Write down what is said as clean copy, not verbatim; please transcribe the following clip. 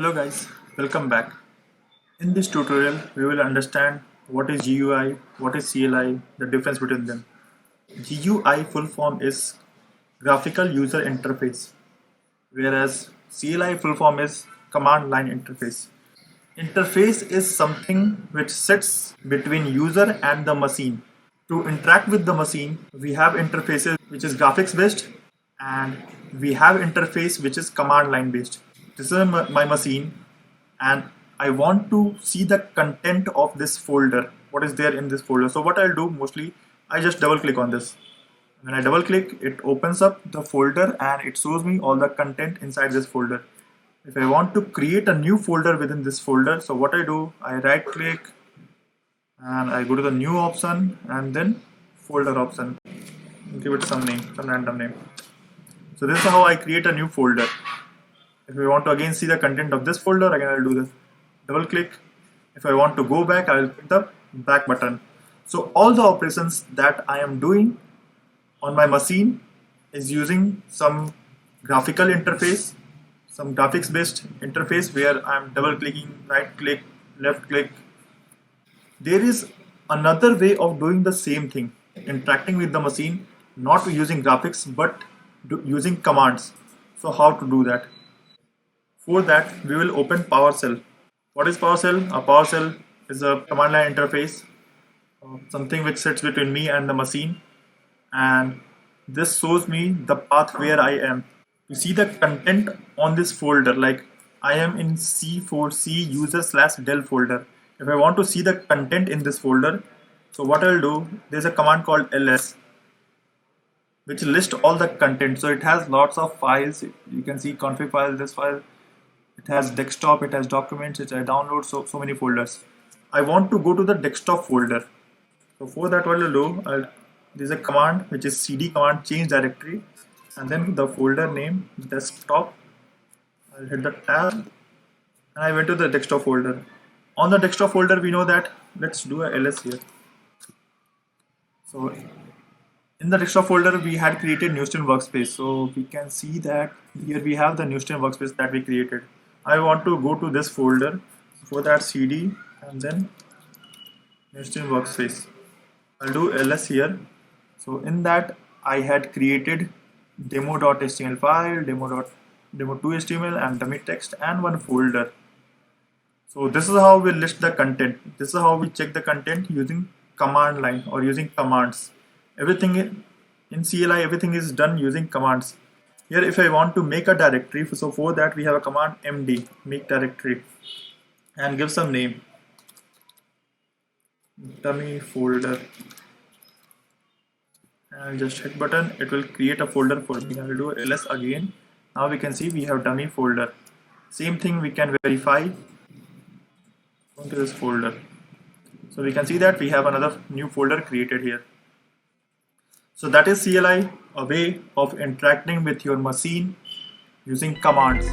Hello guys, welcome back. In this tutorial, we will understand what is GUI, what is CLI, the difference between them. GUI full form is Graphical User Interface, whereas CLI full form is Command Line Interface. Interface is something which sits between user and the machine. To interact with the machine, we have interfaces which is graphics based and we have interface which is command line based. This is my machine and I want to see the content of this folder, what is there in this folder. So what I'll do mostly, I just double click on this. When I double click, it opens up the folder and it shows me all the content inside this folder. If I want to create a new folder within this folder, so what I do, I right click and I go to the new option and then folder option. Give it some name, some random name. So this is how I create a new folder. If I want to again see the content of this folder, again I'll do this. Double click. If I want to go back, I'll click the back button. So all the operations that I am doing on my machine is using some graphical interface, some graphics based interface where I'm double clicking, right click, left click. There is another way of doing the same thing, interacting with the machine, not using graphics but using commands. So how to do that? For that, we will open PowerShell. What is PowerShell? A PowerShell is a command line interface, something which sits between me and the machine, and this shows me the path where I am. You see the content on this folder, like I am in C4C user/del folder. If I want to see the content in this folder, so what I'll do, there's a command called ls which lists all the content. So it has lots of files. You can see config file, this file. It has desktop, it has documents, it has downloads, so many folders. I want to go to the desktop folder. So for that, what I'll do, there's a command which is cd command change directory, and then the folder name desktop. I'll hit the tab, and I went to the desktop folder. On the desktop folder, we know that, let's do a ls here. So in the desktop folder, we had created Newstein workspace. So we can see that here we have the Newstein workspace that we created. I want to go to this folder. For that, cd and then Newstein workspace. I'll do ls here. So in that, I had created demo.html file, demo2html and dummy text and one folder. So this is how we list the content. This is how we check the content using command line or using commands. Everything in CLI, everything is done using commands. Here, if I want to make a directory, so for that we have a command md, make directory, and give some name, dummy folder, and just hit button, it will create a folder for me. I will do ls again. Now we can see we have dummy folder. Same thing we can verify onto this folder. So we can see that we have another new folder created here. So that is CLI, a way of interacting with your machine using commands.